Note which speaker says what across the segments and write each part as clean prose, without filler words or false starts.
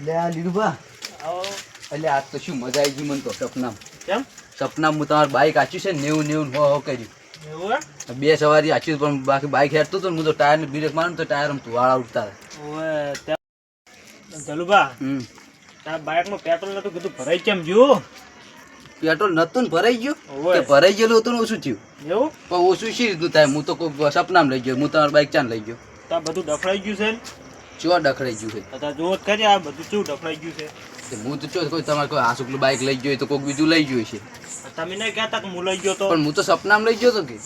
Speaker 1: એટલે આ લીલુભા
Speaker 2: આવો.
Speaker 1: એટલે આજ તો શું મજા આવી ગઈ મને તો સપનામાં.
Speaker 2: કેમ?
Speaker 1: સપનામાં હું તમારું બાઇક આચ્યું છે 90 હો કર્યું.
Speaker 2: એવું હે?
Speaker 1: બે સવારી આચ્યું પણ બાકી બાઇક હેરતું હતું ને હું તો ટાયરને બ્રેક મારું તો ટાયર આમ વાળા ઉઠતા
Speaker 2: ઓવે જલુભા તારા બાઇકમાં પેટ્રોલ નતું કીધું ભરાઈ કેમ ગયું?
Speaker 1: પેટ્રોલ નતું ને ભરાઈ ગયું
Speaker 2: ઓવે.
Speaker 1: કે ભરાઈ ગયેલું હતું ને ઓછું થયું
Speaker 2: એવું?
Speaker 1: પણ ઓછું શી રીતનું થાય? હું તો કોઈ સપનામાં લઈ ગયો, હું તમારું બાઇક ચાન લઈ ગયો.
Speaker 2: તાર બધું ડફડાઈ ગયું છે ને?
Speaker 1: ચો ડખડાઈ ગયું છે
Speaker 2: તો તાર જોવો જ ખરી આ બધું કેવું ડફડાઈ ગયું છે?
Speaker 1: તે હું તો ચો કોઈ તમારે કોઈ આસુકલું બાઇક લઈ ગયો હોય તો કોઈક બીજું લઈ ગયું છે
Speaker 2: તમે નહીં કહેતા કે હું લઈ ગયો તો?
Speaker 1: પણ હું તો સપનામાં લઈ ગયો તો કે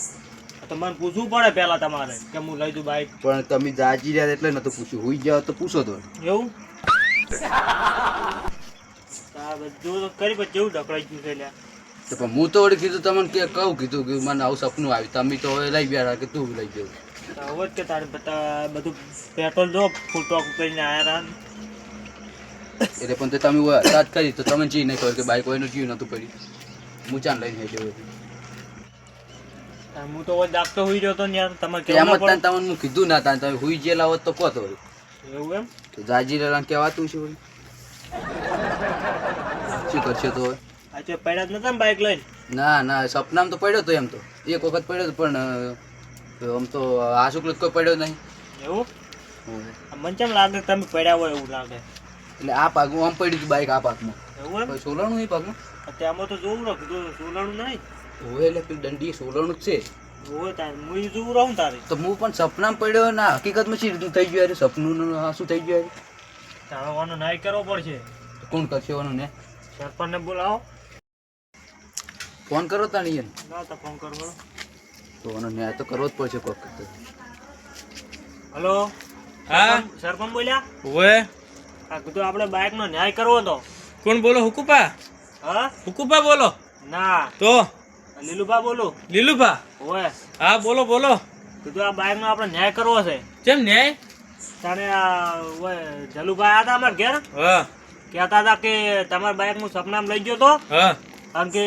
Speaker 2: તમારે પૂછવું પડે પહેલા તમારે કે હું લઈ દઉં બાઇક.
Speaker 1: પણ તમે જાજી રહ્યા એટલે નતું પૂછ્યું, હુઈ જાવ તો પૂછો તો.
Speaker 2: એવું? તાર બધું તો કરી પણ કેવું ડફડાઈ ગયું છે લ્યા?
Speaker 1: તો પણ હું તો વળી કીધું તમને કે કહું કીધું કે મને આવું સપનું આવ્યું, તમે તો હવે લઈ બેઠા કે તું લઈ ગયો.
Speaker 2: હવે જ કે તારે બધા બધું પેટ્રોલ જો ફૂલ ટોક કરીને આવ્યા
Speaker 1: એટલે પણ તો તમે વાત કરી તો તમે જી નહીં ખબર કે બાઈક કોઈનું જીવ નતું પડ્યું, હું ચાન લઈને જવું હતું.
Speaker 2: હતા. હું તો દાખતો હોઈ રહ્યો તો ને યાર તમારે
Speaker 1: એમ
Speaker 2: કેવું
Speaker 1: જ
Speaker 2: ના પડે?
Speaker 1: તમને હું કીધું ના તાન તમે હુઈ ગયેલા હોત તો કહો તો વળી.
Speaker 2: એવું એમ?
Speaker 1: તો જાજી રહેલા કહેવાતું છે વળી. શું કરશે તો હવે?
Speaker 2: આજે પડ્યા જ નતા ને બાઇક લઈને?
Speaker 1: ના ના સપનામાં તો પડ્યો તો એમ તો એક વખત પડ્યો તો પણ આમ તો આશુકલ કોઈ પડ્યો નહીં.
Speaker 2: એવું? મને કેમ લાગે કે તમે પડ્યા હોય એવું લાગે.
Speaker 1: એટલે આ પાકમાં આમ પડ્યું હતું બાઈક આ પાકમાં.
Speaker 2: એવું એમ?
Speaker 1: કોઈ સોલાણું નહીં પાકમાં
Speaker 2: અત્યારમાં તો જોવું રહું કીધું સોલાણું નહીં
Speaker 1: હોય એટલે પેલી દંડી સોલાણું જ છે.
Speaker 2: હોય તારે હું ઈ જોવું રહું તારે.
Speaker 1: તો હું પણ સપનામાં પડ્યો ના હકીકતમાં શી રીતનું થઈ ગયું યાર? સપનું શું થઈ ગયું યાર?
Speaker 2: તાણવાનો નાય કરવો પડશે.
Speaker 1: કોણ કરશે એવાનું ને?
Speaker 2: સરપંચને બોલાવો.
Speaker 1: ફોન કરો તાણી એને.
Speaker 2: ના તો ફોન કરવો.
Speaker 1: તો એનો ન્યાય તો કરવો જ પડશે કોક.
Speaker 2: હલો.
Speaker 3: હા
Speaker 2: સરપંચ બોલ્યા?
Speaker 3: ઓવે
Speaker 2: આ કીધું આપણે બાઇકનો ન્યાય કરવો હતો.
Speaker 3: કોણ બોલો? હુકુપા?
Speaker 2: હા?
Speaker 3: હુકુપા બોલો?
Speaker 2: ના
Speaker 3: તો
Speaker 2: લીલુભા બોલું.
Speaker 3: લીલુભા?
Speaker 2: હોય
Speaker 3: હા બોલો બોલો.
Speaker 2: કીધું આ બાઇકનો આપણે ન્યાય કરવો છે.
Speaker 3: કેમ ન્યાય?
Speaker 2: તારે આ ઓય જલુભાઈ આવ્યા હતા અમારા ઘેર.
Speaker 3: હા
Speaker 2: કહેતા હતા કે તમારા બાઇક હું સપનામાં લઈ ગયો તો
Speaker 3: હા
Speaker 2: કારણ કે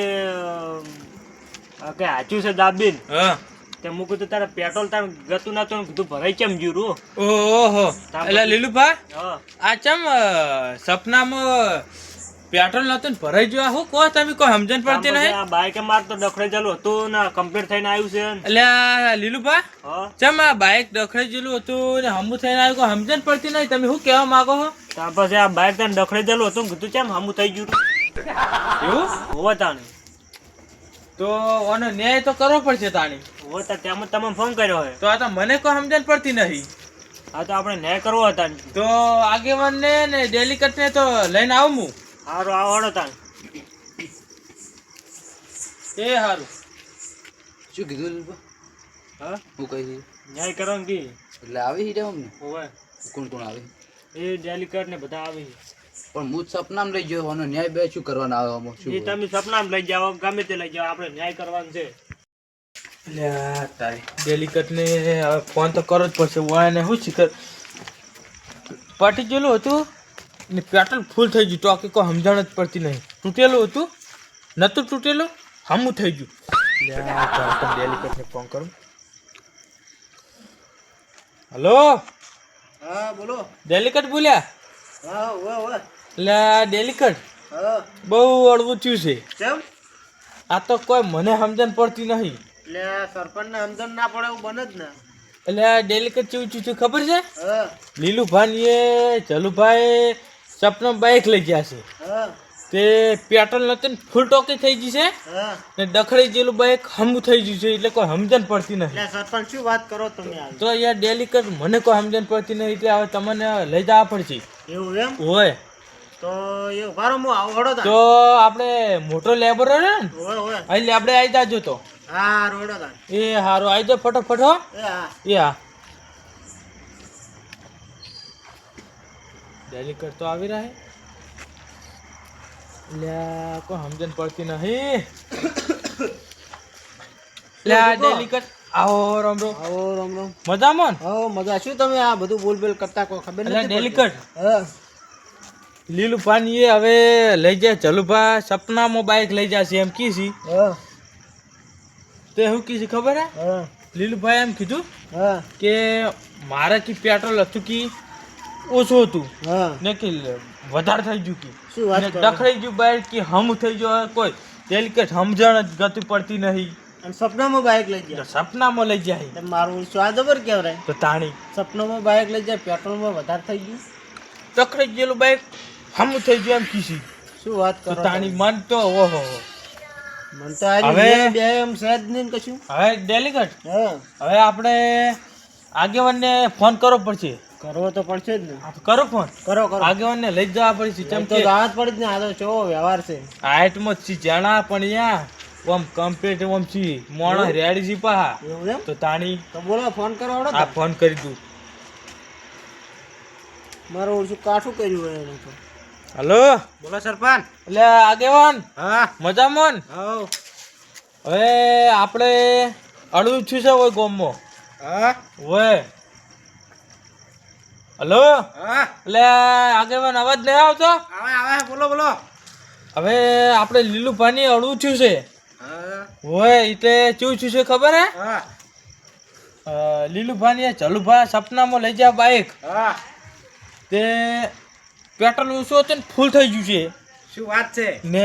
Speaker 2: હાચ્યું છે દાબીન
Speaker 3: હા.
Speaker 2: તે હું કીધું તારે પેટ્રોલ તારે ગતું ના તો કીધું ભરાઈ કેમ ગયું રૂ?
Speaker 3: ઓહો એટલે લીલુભા
Speaker 2: હા
Speaker 3: આ ચમ સપનામાં પેટ્રોલ નતું ને ભરાઈ ગયું? શું કહો તમે? કોઈ સમજણ પડતી નહીં.
Speaker 2: આ બાઇક માર તો ડખડે ચાલુ હતું ને કમ્પ્લીટ થઈને આવ્યું છે.
Speaker 3: એટલે આ લીલુભા
Speaker 2: હા
Speaker 3: ચમ આ બાઇક ડખડાઈ ગયેલું હતું ને હમું થઈને આવ્યું? કોઈ સમજણ પડતી નહીં. તમે શું કહેવા માંગો છો?
Speaker 2: ત્યાર પછી આ બાઇક તને ડખડે ચાલુ હતું કીધું કેમ હમું થઈ ગયું?
Speaker 3: એવું
Speaker 2: હોવા તાણે
Speaker 3: તો આનો ન્યાય તો કરવો પડશે તાણી.
Speaker 2: હોવા તા તેમ તમે ફોન કર્યો હોય.
Speaker 3: તો આ તો મને કોઈ સમજણ પડતી નહીં.
Speaker 2: હા તો આપણે ન્યાય કરવો હતા.
Speaker 3: તો આગેવાન ને ડેલિકેટ ને તો લઈને આવું હું.
Speaker 2: સારું આવડો તાણે.
Speaker 3: એ સારું.
Speaker 1: શું કીધું લીલુભા?
Speaker 2: હા
Speaker 1: હું કહી
Speaker 2: ન્યાય કરવાનું કી.
Speaker 1: એટલે આવી હીરા અમને
Speaker 2: હોવે
Speaker 1: કોણ કોણ આવે?
Speaker 2: એ ડેલિકેટ ને બધા આવી.
Speaker 1: પણ હું જ સપનામાં લઈ ગયો એનો ન્યાય બે શું કરવાના આવે આમાં?
Speaker 2: એ
Speaker 1: શું
Speaker 2: તમે સપનામાં લઈ જાઓ ગમે તે લઈ જાઓ આપણે ન્યાય કરવાનું છે.
Speaker 3: ડેલિકેટ ને હવે ફોન તો કરવો જ પડશે. વાને શું શીખર પટી ગયેલું હતું ને પેટ્રોલ ફૂલ થઈ ગયું. ટોકી કોઈ સમજણ જ પડતી નહીં. તૂટેલું હતું નતું તૂટેલું હમું થઈ ગયું. ડેલિકેટ ને ફોન કરું. હલો
Speaker 2: હા બોલો.
Speaker 3: ડેલિકેટ બોલ્યા?
Speaker 2: હા હોવે હોવે.
Speaker 3: એટલે ડેલિકેટ
Speaker 2: હા
Speaker 3: બહુ અડવું થયું છે.
Speaker 2: કેમ?
Speaker 3: આ તો કોઈ મને સમજણ પડતી નહીં.
Speaker 2: એટલે સરપંચને સમજણ ના પડે એવું બને જ ને.
Speaker 3: એટલે આ ડેલિકેટ કેવું થયું ખબર છે?
Speaker 2: હા
Speaker 3: લીલુભાઈ એ જલુભાઈ સપના બાઇક લઈ ગયા છે.
Speaker 2: હા
Speaker 3: તે પેટ્રોલ નતું ને ફૂલ ટોકી થઈ ગઈ છે
Speaker 2: હા.
Speaker 3: ને ડખડી ગયેલું બાઇક હમું થઈ ગયું છે. એટલે કોઈ સમજણ પડતી નહીં.
Speaker 2: એટલે સરપંચ શું વાત કરો તમે આ?
Speaker 3: તો યાર ડેલિકેટ મને કોઈ સમજણ પડતી નહીં. એટલે હવે તમને લઈ જવા પડશે.
Speaker 2: એવું એમ?
Speaker 3: હોય
Speaker 2: તો એ ઉભારો હું આવડો તા.
Speaker 3: તો આપણે મોટો લેબર ને
Speaker 2: હોવે હોવે.
Speaker 3: એટલે આપણે આવી જાજો. તો
Speaker 2: હા રોડો તા.
Speaker 3: એ સારું આવી જાઓ ફટોફટ હો.
Speaker 2: એ હા.
Speaker 3: એ હા ડેલિકેટ તો આવી રહ્યા. એટલે કોઈ સમજણ પડતી નહીં. એટલે આ ડેલિકેટ આવો રામ રામ.
Speaker 2: આવો રામ રામ.
Speaker 3: મજામાં ને?
Speaker 2: આવો મજા. શું તમે આ બધું બોલબેલ કરતા કોઈ ખબર
Speaker 3: એટલે
Speaker 2: નથી?
Speaker 3: ડેલિકેટ
Speaker 2: હા
Speaker 3: લીલું પાણી એ હવે લઈ જાય. ચલુભા સપનામાં બાઇક લઈ જશે એમ કીધી.
Speaker 2: હા
Speaker 3: તે શું કીધી ખબર હે?
Speaker 2: હા
Speaker 3: લીલુભાઈ એમ કીધું
Speaker 2: હા
Speaker 3: કે મારે કી પેટ્રોલ હતું કી ઓછું હતું
Speaker 2: હા
Speaker 3: ને કે વધારે થઈ ગયું કે
Speaker 2: શું વાત
Speaker 3: ને
Speaker 2: કરો?
Speaker 3: ડખડાઈ ગયું બાઈક કે હમ થઈ ગયો કોઈ ડેલિકેટ સમજણ જ ગતિ પડતી નહીં
Speaker 2: અને સપનામાં બાઇક લઈ
Speaker 3: તો
Speaker 2: ગયા
Speaker 3: સપનામાં લઈ જાય
Speaker 2: એટલે મારું સ્વાદ જબર કહેવાય
Speaker 3: તો તાણી
Speaker 2: સપનામાં બાઇક લઈ જાય પેટ્રોલમાં વધારે થઈ ગયું
Speaker 3: ડખડાઈ ગયેલું બાઈક હમ થઈ ગયું એમ કીધી
Speaker 2: શું વાત
Speaker 3: તો
Speaker 2: કરો
Speaker 3: તાણી મન તો ઓહો
Speaker 2: મને તો આજે
Speaker 3: હવે-
Speaker 2: બે એમ સહેજ નહીં ને કશું
Speaker 3: હવે ડેલિકેટ
Speaker 2: હા
Speaker 3: હવે આપણે આગેવાનને ફોન કરવો પડશે
Speaker 2: કરવો તો પડશે જ ને
Speaker 3: આ તો કરો ફોન
Speaker 2: કરો કરો
Speaker 3: આગેવાનને લઈ જવા પડશે કેમ
Speaker 2: તો
Speaker 3: કે
Speaker 2: જવા જ પડે જ ને આ તો કેવો વ્યવહાર છે
Speaker 3: હાઈટમાં છી જણા પણ યા ઓમ કમ્પ્લીટ ઓમ છી મોણા રેડી છી પા
Speaker 2: એવું એમ
Speaker 3: તો તાણી
Speaker 2: તો બોલો ફોન કરો હળો
Speaker 3: આ ફોન કરી દઉં
Speaker 2: મારું ઓછું કાઠું કર્યું હોય એને તો
Speaker 3: હલો
Speaker 2: બોલો સરપંચ
Speaker 3: એટલે આગેવાન
Speaker 2: હા
Speaker 3: મજામાં ને?
Speaker 2: હા
Speaker 3: હવે આપણે અડવું છું છે હોય ગોમમાં
Speaker 2: હા
Speaker 3: હોય હલો
Speaker 2: હા
Speaker 3: એટલે આગેવાન અવાજ નહીં આવતો
Speaker 2: આવે આવે બોલો બોલો
Speaker 3: હવે આપણે લીલું પાણી અડવું છું છે
Speaker 2: હા
Speaker 3: હોય એટલે શું છું છે ખબર હે
Speaker 2: હા
Speaker 3: લીલું પાણી ચલુભા સપનામાં લઈ જા બાઈક
Speaker 2: હા
Speaker 3: તે પેટ્રોલ ઓછું હતું ને ફૂલ થઈ ગયું છે
Speaker 2: શું વાત છે
Speaker 3: ને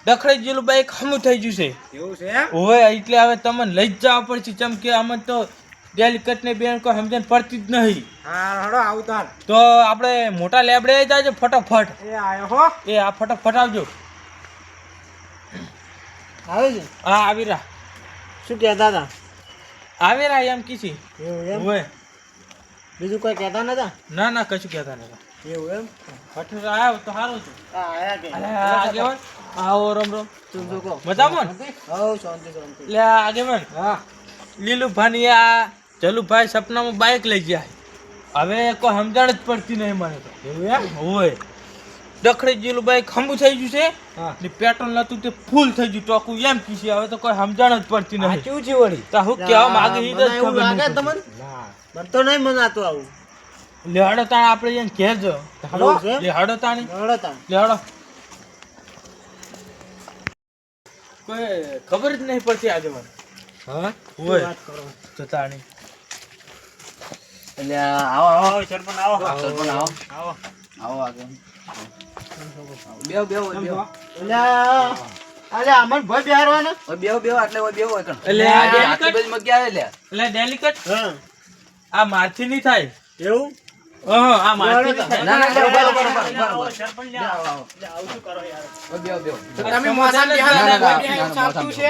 Speaker 3: ડખડાઈ ગયેલું બાઈક હમું થઈ ગયું છે
Speaker 2: એવું છે એમ
Speaker 3: હોય એટલે હવે તમને લઈ જ જવા પડશે કેમ કે આમાં તો ડેલિકેટ ને બેન કોઈ સમજણ પડતી જ નહીં
Speaker 2: હા હળો આવું તાર
Speaker 3: તો આપણે મોટા લેબડે જાજો ફટાફટ
Speaker 2: એ આયો હો
Speaker 3: એ આ ફટાફટ આવજો
Speaker 2: આવે છે
Speaker 3: હા આવી રહ્યા
Speaker 2: શું કહેતા હતા
Speaker 3: આવી રહ્યા એમ કીધી
Speaker 2: એવું એમ
Speaker 3: હોય
Speaker 2: બીજું કોઈ કહેતા નતા
Speaker 3: ના ના કશું કહેતા નતા
Speaker 2: એવું એમ
Speaker 3: ફટાફટ આવ્યો તો સારું છે
Speaker 2: હા આયા કે
Speaker 3: અરે આગેવાન આવો રમ રમ
Speaker 2: તું જો કહો
Speaker 3: મજામાં ને?
Speaker 2: હવ શાંતિ શાંતિ
Speaker 3: એટલે આગેવાન
Speaker 2: હા
Speaker 3: લીલું ભાની આ જલુભાઈ સપનામાં બાઇક લઈ ગયા હવે કોઈ સમજણ જ પડતી નહીં મને તો
Speaker 2: એવું એમ
Speaker 3: હોય ડખડી ગયેલું બાઇક ખંભું થઈ ગયું છે
Speaker 2: હા
Speaker 3: ને પેટ્રોલ નતું તે ફૂલ થઈ ગયું ટોકું એમ કીધી હવે તો કોઈ સમજણ જ પડતી નહીં
Speaker 2: કેવું છે વળી
Speaker 3: તો હું કહેવા માંગે ઈ જ
Speaker 2: મને એવું
Speaker 3: ખબર
Speaker 2: લાગે
Speaker 3: નહીં
Speaker 2: તમને
Speaker 3: ના
Speaker 2: મને તો નહીં મનાતું આવું
Speaker 3: લેહાડો તાણ આપણે એને ઘેર જો
Speaker 2: એવું છે?
Speaker 3: લેહાડો તાણી
Speaker 2: હળો તાર
Speaker 3: લેહાડો કોઈ ખબર જ નહીં પડતી આગેવાન
Speaker 2: હા
Speaker 3: હોય
Speaker 2: વાત કરો
Speaker 3: તો તાણી
Speaker 1: એટલે આવો આવો
Speaker 2: આવો સરપંચ આવો
Speaker 1: સરપંચ આવો
Speaker 2: આવો
Speaker 1: આવો આગળ બેવ બેવ બેવ
Speaker 2: અલે અમન ભાઈ બિહારવાનો
Speaker 1: બેવ બેવ એટલે ઓય બેવ હોય કણ
Speaker 3: એટલે
Speaker 1: આજે
Speaker 3: આ
Speaker 1: આખી બજ મગ્યા આવે લે
Speaker 3: એટલે ડેલિકેટ
Speaker 2: હા
Speaker 3: આ મારથી નહીં થાય
Speaker 2: એવું
Speaker 3: આ મારથી નહીં થાય.
Speaker 1: ના ના બેવ બરોબર બરોબર
Speaker 2: સરપંચ
Speaker 1: આવો આવો
Speaker 2: આવું શું કરો યાર
Speaker 1: ઓય બેવ બેવ
Speaker 3: તમે મોસામ
Speaker 1: ના
Speaker 3: બેહાડો
Speaker 1: ના
Speaker 3: ને,
Speaker 1: ના
Speaker 3: કોઈ સાપતું છે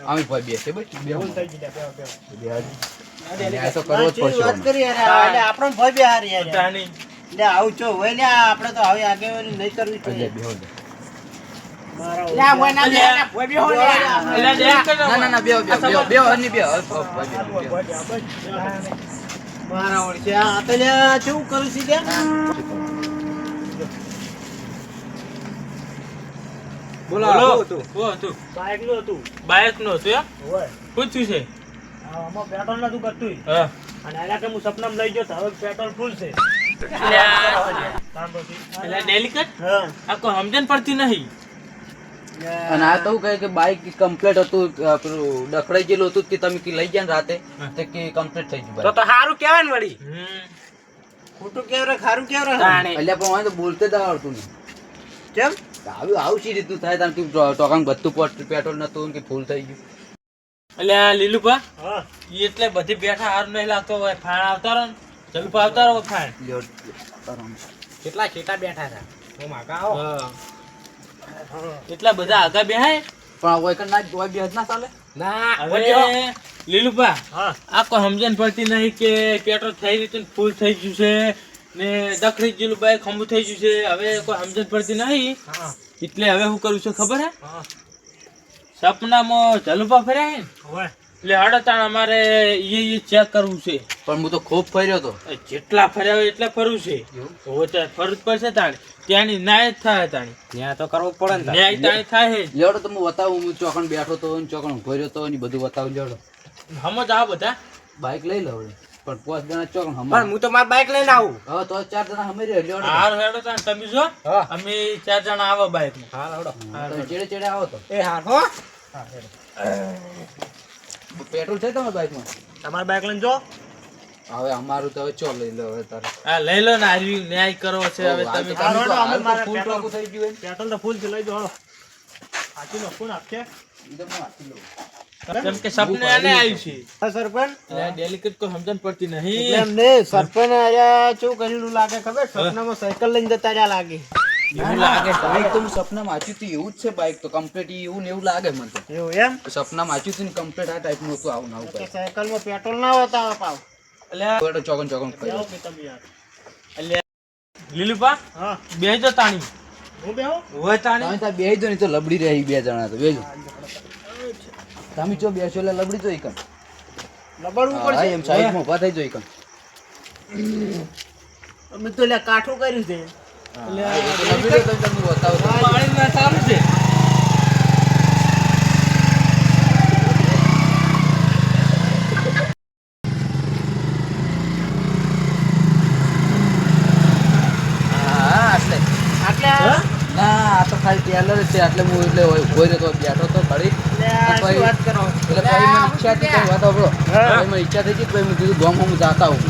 Speaker 1: અમે ભાઈ બે છે ભાઈ બેવ
Speaker 2: થઈ ગઈ બેવ
Speaker 1: ન્યાય તો કરવો જ પડશે
Speaker 2: વાત કરી યાર એટલે આપણો ભાઈ બિહાર યાર
Speaker 3: તાણી
Speaker 2: લે આવું છો હોય લે આપણે તો હવે આગેવાની નહીં કરવી
Speaker 1: એટલે
Speaker 2: જોઈએ
Speaker 1: બેવ
Speaker 2: મારા
Speaker 3: એટલે ડેલિકેટ
Speaker 1: ના ના ના બેવ બેવ બેવ બેવ હની બેવ
Speaker 2: મારા ઓળખે આ તો લે કેવું કરું છે ત્યાં
Speaker 3: બોલો તું
Speaker 2: બાઇક નું હતું
Speaker 3: બાઇક નો છે
Speaker 2: હોય
Speaker 3: પૂછ્યું છે
Speaker 2: આમાં પેટ્રોલ નતું કરતું
Speaker 3: હા
Speaker 2: અને એના કે હું સપનામાં લઈ ગયો તો હવે પેટ્રોલ ફૂલ છે
Speaker 3: એટલે ડેલિકેટ
Speaker 2: હા
Speaker 3: આ કોઈ સમજણ પડતી નહીં
Speaker 1: અને આ તો કહે કે બાઈક કમ્પ્લીટ હતું પેલું ડખડાઈ ગયેલું હતું તે તમે લઈ ગયા ને રાતે તે કે કમ્પ્લીટ થઈ ગયું
Speaker 2: તો સારું કહેવાય ને વળી
Speaker 3: હમ.
Speaker 2: ખોટું કેવરે ખારું કેવરે
Speaker 1: એટલે પણ મને તો બોલતે જ આવડતું નહીં
Speaker 2: કેમ
Speaker 1: આવું આવું શી રીતનું થાય તાર ટોકાંગ બધું પેટ્રોલ નતું કે ફૂલ થઈ ગયું
Speaker 3: એટલે આ લીલુપા
Speaker 2: હા
Speaker 3: ઈ એટલે બધી બેઠા હાર નહીં લાગતો હોય ફાણ આવતા રહો ને જલુપા આવતા રહો ફાણ
Speaker 1: લ્યો, આરામ.
Speaker 2: કેટલા છેટા બેઠા હતા હું માગા આવો
Speaker 3: હા. એટલા બધા આગા બેહાય
Speaker 1: પણ આ હોય કે ના હોય બે જ ના ચાલે
Speaker 2: ના
Speaker 3: હવે લીલુપા
Speaker 2: હા
Speaker 3: આ કોઈ સમજણ પડતી નહીં કે પેટ્રોલ થઈ રહ્યું ફૂલ થઈ ગયું છે ને દખડી ગયેલું બાઈક ખંભું થઈ ગયું છે હવે કોઈ સમજણ પડતી નહીં
Speaker 2: હા
Speaker 3: એટલે હવે શું કરું છું ખબર હે
Speaker 2: હા
Speaker 3: સપનામાં જલુપા ફર્યા હે ને
Speaker 2: હોય
Speaker 3: એટલે હડતાણ અમારે એ ચેક કરવું છે
Speaker 1: પણ હું તો ખૂબ ફર્યો હતો
Speaker 3: એ જેટલા ફર્યા હોય એટલા ફરવું છે હવે તો ફરવું જ પડશે તાણી ત્યાંની ન્યાય જ થાય તાણી
Speaker 2: ત્યાં તો કરવું પડે ને
Speaker 3: ન્યાય તાણી થાય છે
Speaker 1: લેવડો તો હું બતાવું હું ચોકણ બેઠો તો ને ચોકણ ઉભો રહ્યો તો ને બધું બતાવું લેવડો
Speaker 3: સમજ આ બધા
Speaker 1: બાઈક લઈ લો હવે પણ 5 જણા ચોકણ
Speaker 2: પણ
Speaker 1: હમણાં
Speaker 2: હું તો મારી બાઇક લઈને આવું
Speaker 1: હવે તો 4 જણા હમે રહ્યો લેવડો
Speaker 3: હાર હેડો તાણ તમે જો
Speaker 2: હા.
Speaker 3: અમે 4 જણા આવો બાઈકમાં
Speaker 2: હા લડો
Speaker 1: તમે ચેડે ચેડે આવો તો
Speaker 2: એ હા હો
Speaker 1: પેટ્રોલ છે તમારી બાઈકમાં
Speaker 2: તમારી બાઇક લઈને જો
Speaker 1: હવે અમારું તો હવે ચો લઈ લો હવે તારે
Speaker 3: હા લઈ લો ને આર્યું ન્યાય કરો છે હવે
Speaker 1: હાલ
Speaker 3: તમે
Speaker 1: તો તમે તો હાલ તો
Speaker 2: મારે
Speaker 1: ફૂલ
Speaker 2: પેટ્રોલ-
Speaker 1: ટોકું થઈ ગયું
Speaker 2: પેટ્રોલ તો ફૂલ છે લઈ જાઓ સાચી નો ફોન આપશે
Speaker 1: એકદમ વાંચી લો.
Speaker 3: કેમ કે સપને આને આવ્યું છે
Speaker 2: સરપંચ
Speaker 3: એટલે ડેલિકેટ કોઈ સમજણ પડતી
Speaker 2: એટલે
Speaker 3: નહીં
Speaker 2: એમ નહીં સરપંચ આયા શું કરેલું લાગે ખબર સપનામાં સાયકલ લઈને જતા રહ્યા લાગે
Speaker 3: એવું લાગે
Speaker 1: બાઈક તો હું સપનામાં વાંચ્યું હતું એવું જ છે બાઈક તો કમ્પ્લીટ એવું ને એવું લાગે મને તો
Speaker 2: એવું એમ
Speaker 1: સપનામાં વાંચ્યું હતું ને કમ્પ્લીટ આ ટાઈપનું હતું આવું આવું
Speaker 2: કે
Speaker 1: કંઈ.
Speaker 2: સાયકલમાં પેટ્રોલ ના હોતા પાવ
Speaker 3: એટલે
Speaker 1: હવે તો ચોકન ચોકન કર્યું.
Speaker 2: જાઓ કે તમે યાર
Speaker 3: એટલે લીલુપા
Speaker 2: હા
Speaker 3: બેહજો તાણી
Speaker 2: હું બેહો
Speaker 3: હોય તાણી
Speaker 1: તમે ત્યાં બેસી દો ને તો લબડી રહી બે જણા તો બેજો તમે ચો બેસો એટલે લબડી તો એકન
Speaker 2: લબડવું
Speaker 1: હા,
Speaker 2: પડશે
Speaker 1: એમ સાઈડમાં ઊભા થઈ જો એકન
Speaker 2: અમે તો લે કાઠું કર્યું છે
Speaker 1: હા, એ તો લબડી તો તમને બતાવું તો.
Speaker 3: પાણીમાં સારું છે
Speaker 1: હા એટલે
Speaker 2: આટલે
Speaker 1: ના આ તો ખાલી ટેલર જ છે એટલે હું એટલે ઉભો રહ્યો તો બેઠો તો ખરી
Speaker 2: શું વાત કરો
Speaker 1: એટલે પછી મને ઈચ્છા હતી કઈ વાત સાંભળો. પછી મને ઈચ્છા થઈ ગઈ પછી મેં કીધું ગામ હું જાતા હું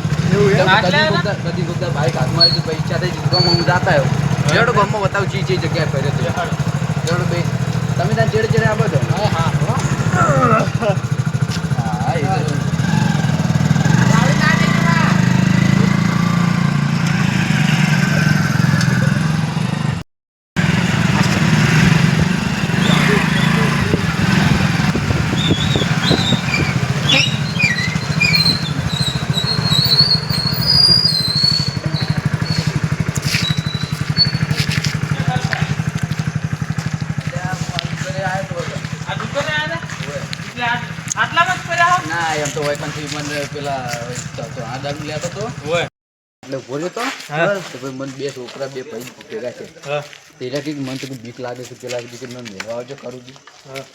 Speaker 1: કદી વખત બાઈક હાથમાં આવી પછી ઈચ્છા થઈ ગઈ ગામ હું જાતા આવ્યો જેડો ગામમાં બતાવું ચી ચી જગ્યાએ ફર્યો તો જેડો ભાઈ તમે ત્યાં ચેડે ચેડે આ બધો હા એ તો.
Speaker 3: આ દુકાને આવ્યા એટલે આટલામાં જ કર્યા હો
Speaker 1: ના એમ તો વૈકંઠથી મને પેલા તો આ દારૂ લેતો તો
Speaker 3: હોય
Speaker 1: એટલે ઉભો રહ્યો તો
Speaker 3: હા.
Speaker 1: તો પછી મને બે છોકરા બે ભાઈ ભેગા છે
Speaker 3: હા
Speaker 1: તેરા કે મને તો બીક લાગે છે પેલા કીધું કે મને મેળવા આવજો કરું છું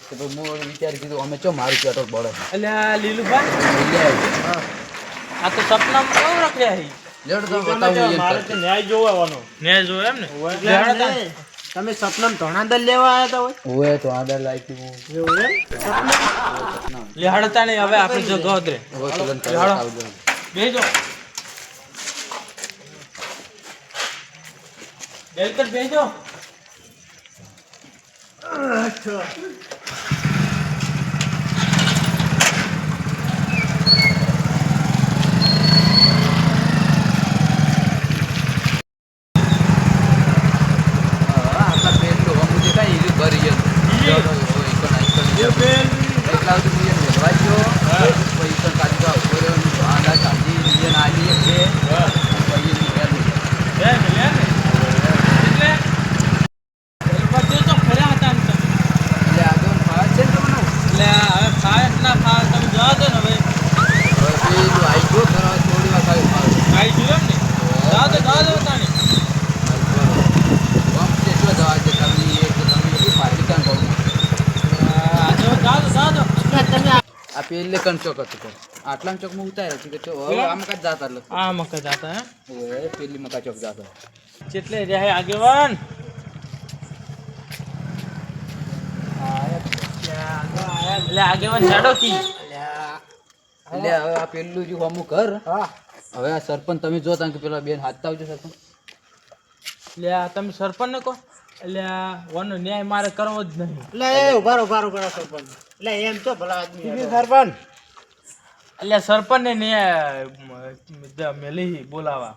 Speaker 1: તો પછી હું વિચારી કીધું અમે ચો મારું પેટ્રોલ બળે
Speaker 3: એટલે આ લીલુભા
Speaker 1: લઈ આવજો.
Speaker 3: આ તો સપનામાં કેવું રખ્યા હી
Speaker 1: લેવડો તો બતાવું એમ
Speaker 2: મારે તો
Speaker 1: કરતો.
Speaker 2: ન્યાય જોવાનો
Speaker 3: ને જો એમ ને
Speaker 2: એટલે એમ નહીં. તમે સપનામાં ધોણાદલ લેવા આવ્યા હતા
Speaker 1: ઓય તો આદર લાગી હું
Speaker 2: હોય એવું એમ
Speaker 3: લેહાડતા નહીં હવે આપણે જો ગોદરે
Speaker 1: ઓય તો લન
Speaker 3: હાલો.
Speaker 1: આવજો
Speaker 3: બેજો ડેલિકેટ બેજો
Speaker 1: આટલા પેલું હમું જે કાંઈ ઈરી ભરી ગયું. લેવડો ઓય ઈકણ આ ઈકણ લેવડો. એટલા સુધી હું એને મેળવા ગયો. પછી ઈકણ કાઢી તો ઉભો રહ્યો. તો આંધા કાઢી, ઈયન આલી એક બે. પછી ઈયન નીકળ્યું.
Speaker 3: લે ને એટલે ડેલિકેટ દેજો ફર્યા હતા ને તમે.
Speaker 1: એટલે આગળ ફાળ છે ને તમને?
Speaker 3: એટલે હવે ફાયર ના ફાયર તમે જવા દો ને હવે
Speaker 1: હવે પેલું આઈ ગયો ઘર હવે થોડી વાર ખાલી ફાળ.
Speaker 3: આવી ગયું એમ ને જવા દો તાણી
Speaker 1: બમ છે શું જવા દે તમે એક તમે એટલી પાર્ટી કાં કહું
Speaker 3: જવા દો
Speaker 2: તમે
Speaker 1: આ પેલે કંચોક હતું પણ આટલા ચોકમાં ઉતાર્યો છે કે તો હવે આમ કાં જાતા એટલે
Speaker 3: આ મકા જાતા હે
Speaker 1: ઓય પેલી મકા ચોક જાતા
Speaker 3: કેટલે રહ્યા આગેવાન એટલે આગેવાન જાડો કી
Speaker 1: એટલે હવે આ પેલું જો અમુક ઘર હવે આ સરપંચ તમે જો તાન કે પેલા બેન હાથ આવજો સરપંચ
Speaker 3: એટલે આ તમે સરપંચ ને કહો એટલે આ વાનો ન્યાય મારે કરવો જ નહીં
Speaker 2: એટલે એ ઉભારો સરપંચ એટલે એમ તો ભલા આદમી સરપંચ
Speaker 3: એટલે સરપંચ ને ન્યાય મેલી બોલાવા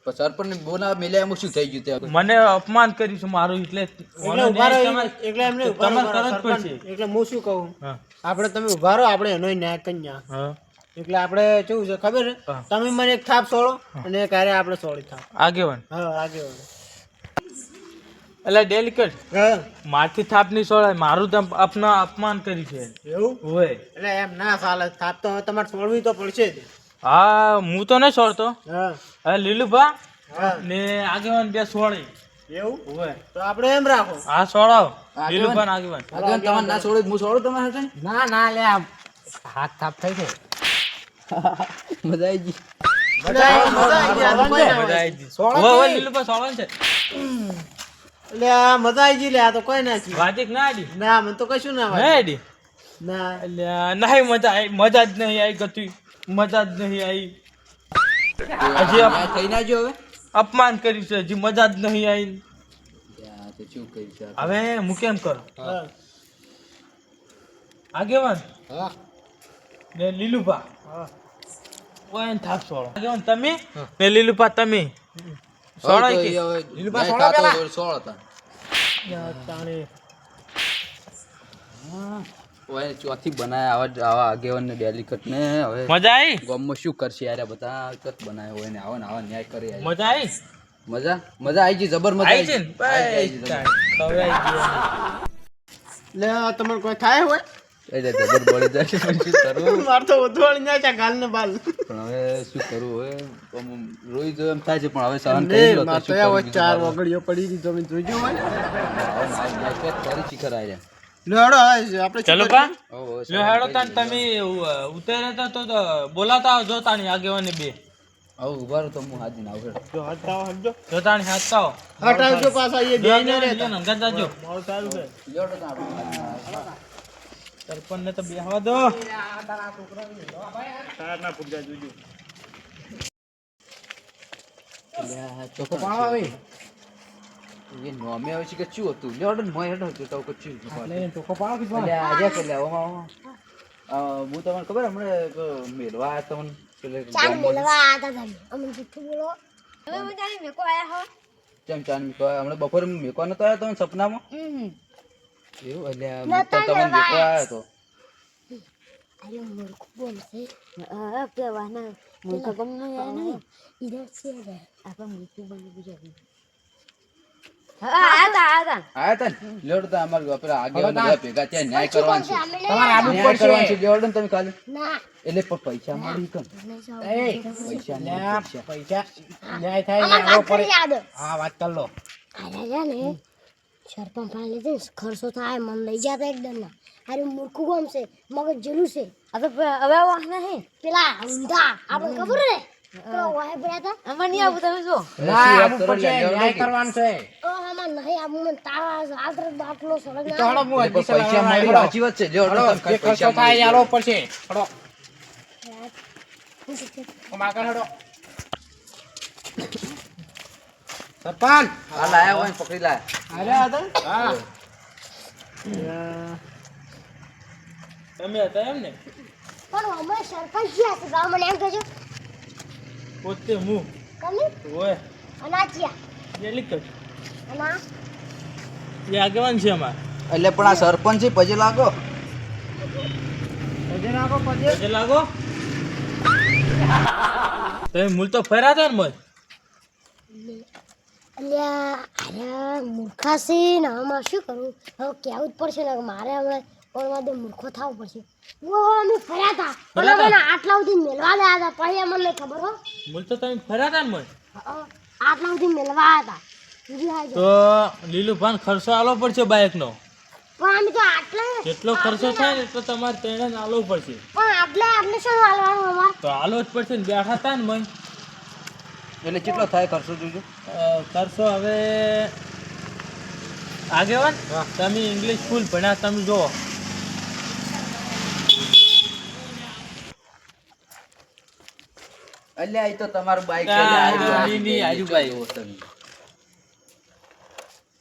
Speaker 1: પણ સરપંચ ને બોલા મેલે એમ શું થઈ ગયું તે
Speaker 3: મને અપમાન કર્યું છે મારું એટલે
Speaker 2: એટલે
Speaker 3: વાનો
Speaker 2: ઉભા
Speaker 3: ન્યાય
Speaker 2: રહો
Speaker 3: તમારે-
Speaker 2: એટલે એમ નહીં
Speaker 3: તમારે
Speaker 2: ઉભા રહો,
Speaker 3: કરવો જ
Speaker 2: સરપંચ.
Speaker 3: પડશે.
Speaker 2: એટલે હું શું કહું
Speaker 3: હા
Speaker 2: આપણે તમે ઉભા રહો આપણે એનો ન્યાય કન્યા
Speaker 3: હા
Speaker 2: એટલે આપણે કેવું છે ખબર છે
Speaker 3: હા.
Speaker 2: તમે મને એક થાપ સોળો અને એક હારે આપણે સોળી થાપ
Speaker 3: આગેવાન
Speaker 2: હા આગળ
Speaker 3: એટલે ડેલિકેટ
Speaker 2: હા
Speaker 3: મારથી થાપ નહીં સોળાય મારું તમ આપના અપમાન કર્યું છે
Speaker 2: એવું
Speaker 3: હોય
Speaker 2: એટલે એમ ના ચાલે થાપ તો હવે તમારે સોળવી તો પડશે જ
Speaker 3: હા હું તો નહીં છોડતો
Speaker 2: હા
Speaker 3: હવે લીલુભા
Speaker 2: હા
Speaker 3: ને આગેવાન બે સોળી
Speaker 2: એવું
Speaker 3: હોય
Speaker 2: તો આપણે એમ રાખો
Speaker 3: હા સોળાવ
Speaker 1: આગેવાન?
Speaker 3: લીલુભા ને આગેવાન
Speaker 1: આગળ તમારે ના છોડે હું છોડું તમારે સાથે
Speaker 2: ના ના લે આમ હાથ થાપ થઈ છે
Speaker 1: મજા આવી ગઈ
Speaker 2: મજા આવી ગઈ, આ તો કોઈ ના
Speaker 3: મજા
Speaker 2: હોય.
Speaker 3: આવી ગઈ.
Speaker 2: સોળા
Speaker 3: હોય, હોય,
Speaker 2: થઈ.
Speaker 3: લીલુભા સોળા છે
Speaker 2: એટલે આ મજા આવી ગઈ લે આ તો કોઈ ના છે
Speaker 3: વાજીક ના આડી
Speaker 2: ના મને તો કશું ના
Speaker 3: ના
Speaker 2: વાગે
Speaker 3: આડી
Speaker 2: ના
Speaker 3: એટલે નહીં મજા આવી મજા જ નહીં આવી ગતી મજા જ નહીં આવી હજી
Speaker 1: આ થઈ ના જો હવે
Speaker 3: અપમાન કર્યું છે, હજી મજા જ નહીં આવી.
Speaker 1: આ તો શું કર્યું છે આ?
Speaker 3: હવે હું કેમ કરું? આગેવાન ને લીલુભા ઓય ને થાક સોળો. આગેવાન તમે ને લીલુભા તમે સોળો
Speaker 1: હવે તો
Speaker 3: કે
Speaker 1: એ હવે
Speaker 2: લીલુબા
Speaker 1: જાય
Speaker 2: સોળો
Speaker 1: ખાતો
Speaker 2: પેલા.
Speaker 1: હોય તો સોળો હતા.
Speaker 2: તાણે
Speaker 1: ઓય ચોથી બનાયા આવા આગેવાન ને ડેલિકેટ ને હવે
Speaker 3: મજા આવી?
Speaker 1: ગામમાં શું કરશે યાર આ બધા કત બનાવ્યો હોય ને આવા ન્યાય કરે યાર.
Speaker 3: મજા આવી?
Speaker 1: મજા આવી ગઈ, જબર મજા
Speaker 3: આવી છે ને?
Speaker 1: આવી ગઈ, જબર.
Speaker 3: ખવડાવી ગયો.
Speaker 2: લે તમારે કોઈ થાય હોય
Speaker 1: એ જે જબર બળી જાય છે, પણ શું કરવું?
Speaker 2: માર તો ઉધવાળી જાય છે ગાલ ને બાલ.
Speaker 1: પણ હવે શું કરવું હવે આમ રોઈ જો એમ થાય છે, પણ હવે સહન કરી લો તો
Speaker 2: માર
Speaker 1: શું
Speaker 2: તો આવો
Speaker 1: કરવું?
Speaker 2: ચાર વગડીઓ પડી ગઈ તમે જોઈજો હોય.
Speaker 1: ફરી શિખર આવી રહ્યા.
Speaker 2: લે હડો હવે આપણે
Speaker 3: ચલો પા
Speaker 1: ઓહો,
Speaker 3: લ્યો હેડો તાન તમે ઉતરે તો બોલાતા આવજો તાણી આગેવાને બે
Speaker 1: હવે ઉભા રહો તો હું હાજી ના આવું.
Speaker 2: જો હટાવો હટજો
Speaker 3: જો તાણી હાથતા આવો.
Speaker 2: હટાવજો પાછા એ બે ને રે
Speaker 3: લ્યો ને, અંગત જાજો.
Speaker 2: મારું સારું છે
Speaker 1: લેવડો તો આપણે.
Speaker 3: સરપંચને તો બેહવા દો.
Speaker 2: તાર ના પૂજા જોજો
Speaker 1: ચોખ્ખો પાણો આવે એ નોમે આવે છે કે શું હતું? લેવડો ને મોય હેડો તો કે શું હતું?
Speaker 2: ચોખ્ખો પાડો
Speaker 1: એટલે આજે કે લેવામાં હું તમને ખબર હમણાં એક મેલવા આવ્યા તમને પેલે કેમ ચાંદ મેકવા હમણાં બપોરે મેકવા નતો આવ્યો તમને સપનામાં? એવું એટલે હું તો તમને મેકવા આવ્યો હતો. આયા તા ને? લેવડો તો અમારે પેલા આગેવાન બધા ભેગા ત્યાં ન્યાય કરવાનું છે. ન્યાય કરવાનું છે. લેવડો ને તમે ખાલી એટલે પણ પૈસા મળી કેમ? પૈસા નહીં, પૈસા.
Speaker 2: પૈસા ન્યાય થાય ને આવો પડે. હા વાત કર લો
Speaker 4: સરપંચ પાસે લીધે ખર્ચો થાય મન લઈ જતા એકદમ ના અરે મૂર્ખું ગામ છે મગજ જલું છે હવે વાહના હે પેલા ઊંધા આપણે ખબર ને પેલો વાહે પડ્યા હતા અમાર નહીં આવું તમે જો
Speaker 2: ના આવું પડશે ન્યાય કરવાનું છે
Speaker 4: ઓ આમાં નહીં આવું મને તાવ આગળ બાટલો સળગ
Speaker 2: તો હડો હું
Speaker 1: એટલે
Speaker 2: હજી
Speaker 1: પણ પૈસા મળી સાચી વાત છે. લેવડો
Speaker 2: હડો
Speaker 1: તમે
Speaker 2: જે
Speaker 1: ખાલી
Speaker 2: ખર્ચો
Speaker 1: પૈસા
Speaker 2: થાય
Speaker 1: મળી
Speaker 2: એ આલો પડશે હડો માકર હડો સરપંચ
Speaker 1: આ લાયા હોય ને પકડી લાયા.
Speaker 2: અરે હતા હા
Speaker 3: તમે હતા એમ ને?
Speaker 4: પણ અમે સરપંચ જ્યાં છે ગામ મને એમ કહેજો
Speaker 3: પોતે હું
Speaker 4: કમી
Speaker 3: ઓય
Speaker 4: અનાચિયા
Speaker 3: ડેલિકેટ
Speaker 4: અના
Speaker 3: એ આગેવાન છે અમાર.
Speaker 1: એટલે પણ આ સરપંચ છે પછી લાગો.
Speaker 2: પજે નાખો પજે
Speaker 3: પગે લાગો. તમે મૂળ તો ફર્યા હતા ને મય?
Speaker 4: અલ્યા અરે મૂર્ખાસી ને આમાં શું કરું હવે કહેવું જ પડશે ને કે મારે હમણાં ઓળમાં દે મૂર્ખો થવું પડશે ઓ અમે ફર્યા હતા પણ
Speaker 3: ફર્યા
Speaker 4: અમે આટલા સુધી મેળવા ગયા હતા પછી અમને નહીં ખબર હો
Speaker 3: મૂળ તો તમે ફર્યા હતા ને મય?
Speaker 4: આટલા સુધી મેળવા આવ્યા હતા બીજું હાજર
Speaker 3: તો લીલું ભાન ખર્ચો આલો પડશે બાઇકનો.
Speaker 4: પણ અમે તો આટલા
Speaker 3: જેટલો ખર્ચો થાય ને એટલો તમારે તેને આલવો પડશે.
Speaker 4: પણ આટલે શું હાલવાનું અમારે
Speaker 3: તો આલો જ પડશે ને, બેઠા હતા ને મય.
Speaker 1: એટલે કેટલો થાય ખર્ચો જોજો?
Speaker 3: ખર્ચો હવે આગેવાન તમે ઇંગ્લિશ ફૂલ ભણ્યા તમે જુઓ.
Speaker 1: એટલે આ તો તમારું બાઈક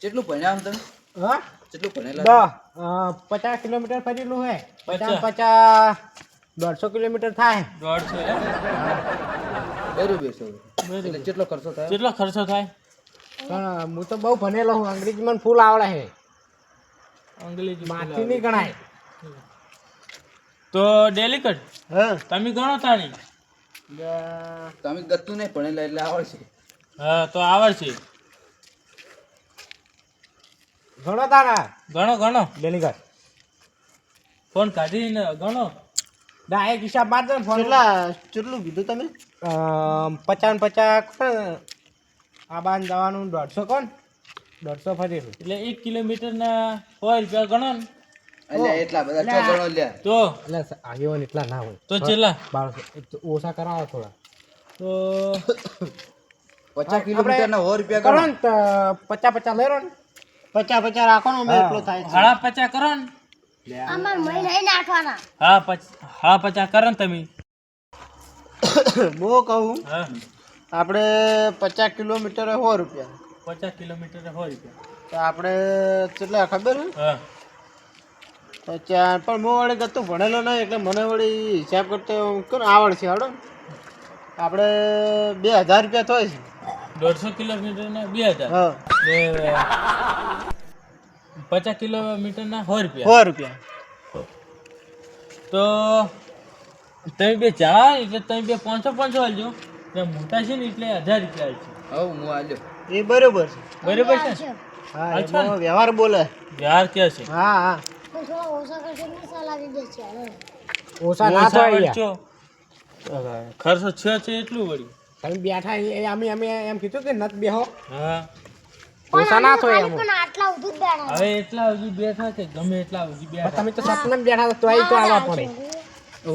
Speaker 1: કેટલું ભણ્યા આમ તમે?
Speaker 2: હા
Speaker 1: કેટલું ભણેલા?
Speaker 2: 50 કિલોમીટર ફરેલું હે
Speaker 3: 50.
Speaker 2: 150 કિલોમીટર થાય
Speaker 3: 150 એમ?
Speaker 1: બરોબર છે. એટલે કેટલો ખર્ચો થાય?
Speaker 3: કેટલો ખર્ચો થાય?
Speaker 2: પણ હું તો બહુ ભણેલો હું અંગ્રેજી મને ફૂલ આવડે છે
Speaker 3: અંગ્રેજી
Speaker 2: માથી નહીં ગણાય
Speaker 3: તો ડેલિકેટ
Speaker 2: હા
Speaker 3: તમે ગણો તાણી.
Speaker 1: તમે ગતું નહીં ભણેલા એટલે આવડશે.
Speaker 3: હા તો આવડશે.
Speaker 2: ઘણો તારા
Speaker 3: ગણો ગણો
Speaker 2: ડેલિકેટ
Speaker 3: ફોન કાઢીને ગણો.
Speaker 2: ના એક હિસાબ મારજો ને ફોન
Speaker 1: કેટલું કીધું તમે?
Speaker 2: 50 કોણ આ બાન જવાનું 150 કોણ 150 ફરેલું
Speaker 3: એટલે 1 કિલોમીટરના 100 રૂપિયા ગણો ને
Speaker 1: એટલે એટલા બધા ચો ગણો લ્યા.
Speaker 3: તો
Speaker 2: એટલે આગેવાન એટલા ના હોય
Speaker 3: તો છેલ્લા
Speaker 2: 1200 ઓછા કરાવો થોડા
Speaker 3: તો
Speaker 1: 50 કિલોમીટર ના 100 રૂપિયા
Speaker 2: કરો
Speaker 1: ગણો.
Speaker 2: ને તો 50 લઈ રહો ને 50 રાખો ને અમે એટલો થાય છે.
Speaker 3: હાડા 50 કરો ને.
Speaker 4: અમારે મહી નહીં નાખવાના
Speaker 3: હા 50 કરો ને તમે.
Speaker 2: બહુ કહું
Speaker 3: હા
Speaker 5: આપણે 50 કિલોમીટરે 100 રૂપિયા.
Speaker 3: 50 કિલોમીટર 100 રૂપિયા.
Speaker 5: તો આપણે કેટલા ખબર છે?
Speaker 3: હા
Speaker 5: 50 પણ હું વળી ગતું ભણેલો નહીં એટલે મને વળી હિસાબ કરતો કોણ આવડશે હાડો. આપણે 2000 રૂપિયા થાય છે.
Speaker 3: 150 કિલોમીટરના 2000.
Speaker 5: હા
Speaker 3: ને 50 કિલોમીટરના 100 રૂપિયા.
Speaker 5: 100 રૂપિયા.
Speaker 3: તો તમે બે ચા એટલે તમે બે 500 આલજો ને મોટા છે ને એટલે 1000 રૂપિયા આલજો.
Speaker 1: હવે હું આલ્યો.
Speaker 5: એ બરોબર છે.
Speaker 3: બરોબર છે?
Speaker 5: હા
Speaker 3: અચ્છા.
Speaker 5: એમાં વ્યવહાર બોલે.
Speaker 3: યાર કે છે
Speaker 5: હા હા
Speaker 4: પણ થોડા ઓછા કરશે ને સાલ આવી જશે હવે.
Speaker 5: ઓછા ના થાય યાર.
Speaker 3: ખર્ચો ખર્ચો છે એટલું વળી.
Speaker 5: તમે બેઠા અમે અમે એમ કીધું કે નત બેહો.
Speaker 3: હા
Speaker 5: ઓછા ના થાય
Speaker 4: ખાલી પણ આટલા ઉધું જ બેઠા
Speaker 3: હવે એટલા સુધી બેઠા કે ગમે એટલા સુધી બેઠા.
Speaker 5: તમે તો સપનામાં બેઠા તો અહીં તો હાલવા પડે.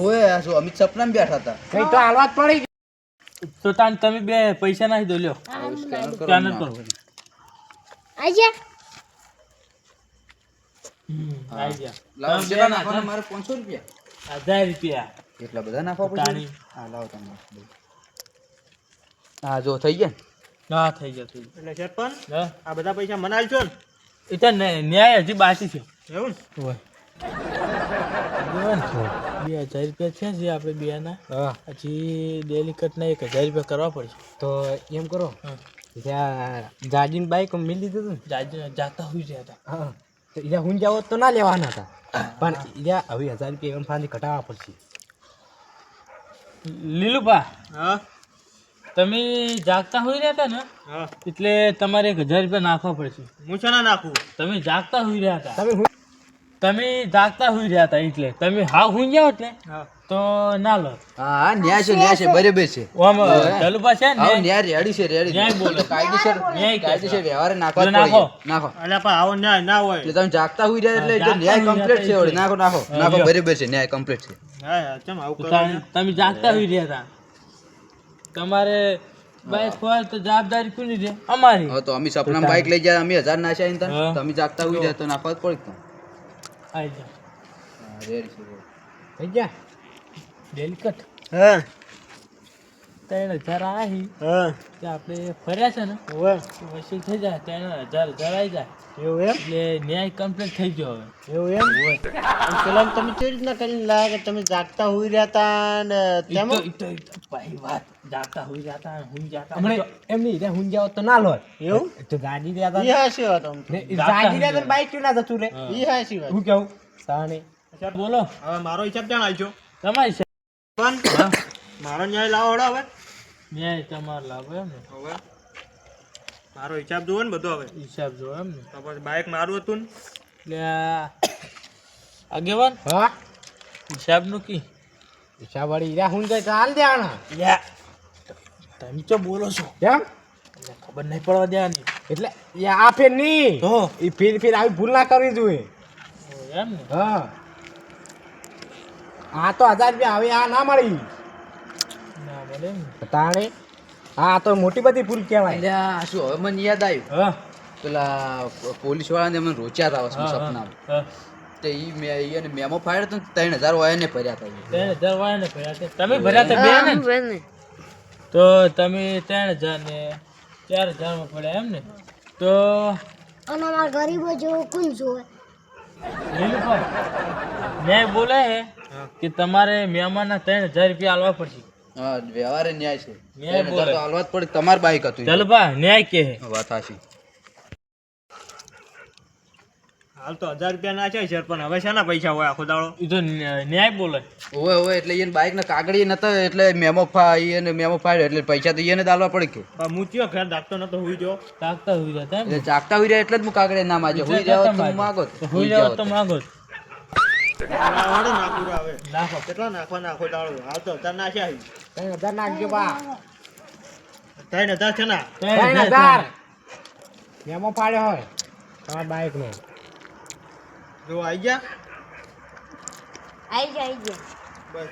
Speaker 1: ઓય આ શું અમિત સપનામાં બેઠા હતા.
Speaker 5: કઈ તો હાલવા જ પડી.
Speaker 3: તો તાન તમે બે પૈસા નાખી દો લ્યો.
Speaker 1: સ્કેનર કરો
Speaker 3: સ્કેનર
Speaker 1: ને.
Speaker 3: કરો.
Speaker 4: આઈ જા
Speaker 3: આઈ ગયા.
Speaker 1: લાવો,
Speaker 3: તમે
Speaker 1: કેટલા
Speaker 3: બે
Speaker 1: નાખવાના મારે 500 રૂપિયા.
Speaker 3: 1000 રૂપિયા.
Speaker 1: એટલા બધા નાખવા પડશે?
Speaker 3: તાણી.
Speaker 1: હા લાવો તમે. હા જો થઈ ગયા ને?
Speaker 3: ના થઈ ગયા થઈ
Speaker 5: એટલે સરપંચ
Speaker 3: ગયા.
Speaker 5: આ બધા પૈસા મને આલજો ને.
Speaker 3: એ તો ન્યાય હજી બાકી છે.
Speaker 5: એવું
Speaker 3: હોય 2000 રૂપિયા છે જે આપણે બેના.
Speaker 5: હા
Speaker 3: હજી ડેલી કટના 1000 રૂપિયા કરવા પડશે.
Speaker 5: તો એમ કરો
Speaker 3: હા.
Speaker 5: ત્યાં જાજીન બાઈક મિલી દીધું ને.
Speaker 3: જાતા હોઈ રહ્યા હતા.
Speaker 5: હા તો એટલે હું જાવ તો ના લેવાના હતા પણ એટલે હવે 1000 રૂપિયા એમ ફાંદી ઘટાડવા પડશે.
Speaker 3: લીલુભા
Speaker 5: હા
Speaker 3: તમે જાગતા હોઈ રહ્યા હતા ને
Speaker 5: હા
Speaker 3: એટલે તમારે 1000 રૂપિયા નાખવા પડશે.
Speaker 5: હું છે ના નાખું.
Speaker 3: તમે જાગતા હોઈ રહ્યા હતા.
Speaker 5: તમે
Speaker 3: તમે જાગતા હોઈ રહ્યા હતા એટલે તમે હા હોઈ જાઓ એટલે
Speaker 5: હા
Speaker 3: તો ના લો.
Speaker 1: હા હા ન્યાય છે ન્યાય છે બરાબર છે.
Speaker 3: ઓમ ચાલુભા છે
Speaker 1: આવો
Speaker 3: ને
Speaker 1: ન્યાય રેડી છે રેડી.
Speaker 3: ન્યાય બોલો.
Speaker 1: કાયદેસર
Speaker 3: ન્યાય કે.
Speaker 1: કાયદેસર વ્યવહારે નાખવા જ
Speaker 3: એટલે નાખો.
Speaker 1: પડે. નાખો
Speaker 5: એટલે પણ આવો ન્યાય ના હોય.
Speaker 1: એટલે તમે જાગતા હોઈ રહ્યા એટલે
Speaker 3: જાગતા
Speaker 1: ન્યાય
Speaker 3: હોઈ
Speaker 1: કમ્પ્લીટ છે
Speaker 3: રહ્યા
Speaker 1: વળી. નાખો નાખો
Speaker 3: હા,
Speaker 1: નાખો
Speaker 3: લ્યો.
Speaker 1: બરાબર છે ન્યાય કમ્પ્લીટ છે.
Speaker 5: હા હા ચમ આવું
Speaker 3: તો
Speaker 5: કરો
Speaker 3: તમે જાગતા હોઈ રહ્યા હતા. તમારે બાઈક હોય તો જવાબદારી કોની છે? અમારી.
Speaker 1: હવે તો અમે સપનામાં બાઈક લઈ જાય અમે 1000 નાખ્યા ને
Speaker 3: હા.
Speaker 1: તમે જાગતા હોઈ રહ્યા તો નાખવા જ પડે ને.
Speaker 3: આઈ જાઓ.
Speaker 1: હા, રેડી છે.
Speaker 5: થઈ ગયા.
Speaker 3: ડેલી કટ
Speaker 5: હા
Speaker 3: 3000 આવી
Speaker 5: હા
Speaker 3: તે આપણે ફર્યા છે ને
Speaker 5: હવે
Speaker 3: તો વસૂલ થઈ જાય 3000 આવી જાય
Speaker 5: એવું એમ
Speaker 3: એટલે ન્યાય કમ્પ્લીટ થઈ ગયો હવે.
Speaker 5: એવું એમ પેલા તમે કેવી રીતના કરીને લાગે તમે જાગતા હોઈ રહ્યા હતા ને તેમાં
Speaker 3: ભાઈ વાત જાગતા હોઈ જતા હું જાતા
Speaker 5: એમ નહીં હું જાવ તો ના લો એવું તો ગાડી રહ્યા હતા હાસી વાત ગાડી રહ્યા હતા બાઈક ક્યું ના જતું રે ઈ હાસી વાત હું કેવું તાણે
Speaker 3: બોલો
Speaker 5: હવે મારો હિસાબ ક્યાં આવજો
Speaker 3: તમારી છે
Speaker 5: પણ મારો ન્યાય લાવો હડો હવે
Speaker 3: ન્યાય તમારે લાવો એમ ને
Speaker 5: હવે મારો હિસાબ જોવો ને બધો હવે
Speaker 3: હિસાબ જો એમ ને
Speaker 5: તો પછી બાઈક મારું હતું ને
Speaker 3: એટલે આગેવાન
Speaker 5: હા
Speaker 3: હિસાબનું કી
Speaker 5: હિસાબ વાળી હીરા હું જાય તો હાલ દેવાના
Speaker 3: તમે તો બોલો છો
Speaker 5: કેમ
Speaker 3: એટલે ખબર નહીં પડવા દેવાની
Speaker 5: એટલે એ આ ફેર નહીં
Speaker 3: તો
Speaker 5: એ ફેર આવી ભૂલ ના કરવી જોઈએ
Speaker 3: એમ ને
Speaker 5: હા આ તો 1000 રૂપિયા હવે આ ના મળી
Speaker 3: ના બોલે એમ ને
Speaker 5: તાણે આ તો મોટી બધી ભૂલ કહેવાય
Speaker 1: અલ્યા આ શું હવે મને યાદ આવ્યું
Speaker 3: હા
Speaker 1: પેલા પોલીસ વાળાને અમને રોચ્યા હતા
Speaker 3: હા,
Speaker 1: સપનામાં
Speaker 3: હા.
Speaker 1: તે ઈ એને મેમો ફાડ્યો તો 3000 હોય ને ભર્યા હતા ઈ.
Speaker 3: 3000 વાળા ને ભર્યા છે. તમે ભર્યા હતા બે ને તો તમે 3000 ને 4000 માં પડ્યા એમ ને તો
Speaker 4: અને અમારા ગરીબો જેવો કોણ જોવે
Speaker 3: લીલુભાઈ ન્યાય બોલે હે કે તમારે મહેમાનના 3000 રૂપિયા આલવા પડશે.
Speaker 1: હા વ્યવહારે ન્યાય છે.
Speaker 3: ન્યાય
Speaker 1: 3000
Speaker 3: બોલે.
Speaker 1: તો હાલવા જ પડે. તમારું બાઈક હતું ઈ.
Speaker 3: ચાલો બા ન્યાય કે હે
Speaker 1: વાત હાચી.
Speaker 5: હાલ તો 1000 રૂપિયા ના છે સર પણ હવે શાના પૈસા હોય આખો દાડો
Speaker 3: એ તો ન્યાય બોલે.
Speaker 1: ઓવે ઓવે એટલે એને બાઈક ના કાગળી નતો એટલે મેમો ફાડ્યો એટલે પૈસા તો એને જ આલવા પડે કે.
Speaker 5: પણ હું ચિયો ઘર દાખતો નતો હુઈ જો
Speaker 3: તાકતા હોઈ જતા એમ
Speaker 1: એટલે જાગતા હોય રહ્યા એટલે જ હું કાગળે ના માજો. હુઈ જાવ તો હું માગો જ.
Speaker 3: હોઈ જાવ તો માંગો જ.
Speaker 5: વાડો નાખું આવે
Speaker 3: નાખો
Speaker 5: કેટલા નાખવાના આખો દાડો હાલ તો 1000 નાખ્યા 3000 નાખજો બા 3000 છે ના
Speaker 3: 3000
Speaker 5: મેમો પાડ્યો હોય તમારા બાઈક નો જો આઈ ગયા
Speaker 4: આઈ જા
Speaker 5: બસ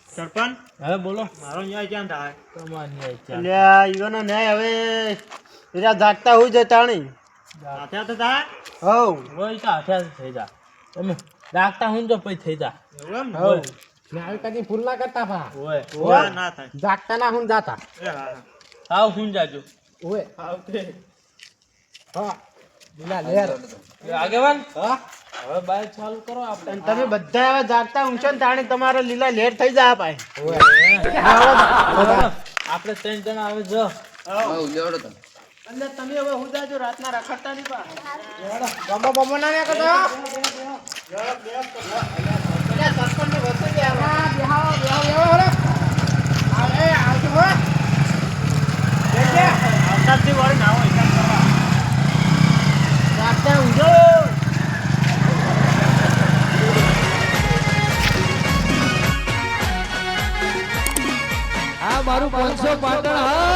Speaker 5: સરપંચ
Speaker 3: હવે બોલો
Speaker 5: મારો ન્યાય ક્યાં થાય
Speaker 3: તમાર ન્યાય ચાલ.
Speaker 5: એટલે ઈવાનો ન્યાય હવે એરા જાગતા હોય જતા નહીં હાથે હાથે થાય હવ
Speaker 3: હોય તો હાથે હાથે થઈ જા તમે રાખતા હું જો પછી થઈ જા
Speaker 5: એવું એમ ને?
Speaker 3: હોવ.
Speaker 5: ને આવી કદી ભૂલ ના કરતા ભા
Speaker 3: ઓય
Speaker 2: ના ના થાય
Speaker 5: જાગતા ના હું જાતા
Speaker 2: એ હા હા.
Speaker 3: આવ હું જાજો
Speaker 5: ઓય
Speaker 2: આવતે
Speaker 5: હા લીલા લેર
Speaker 3: આગેવાન
Speaker 5: હા
Speaker 3: હવે બાઈક ચાલુ કરો આપણે
Speaker 5: અને તમે બધા હવે જાગતા ઊંચો ને તાણે તમારે લીલા લેર થઈ જાય પાય
Speaker 3: આપણે 3 જણા આવે જો
Speaker 1: હઉ લેવડો તમે
Speaker 5: અને તમે હવે હું જાજો રાતના રખડતા નહીં પા ગમો બમો ના કરતો સરપંચ ને વસે ગયા બેહાવો હેડો આવે આવજો હો
Speaker 2: આવતાથી વાળી ના હોય હિસાબ કરવા
Speaker 5: જાગતા ઊંઘો
Speaker 6: આ મારું 500 પાટણ હા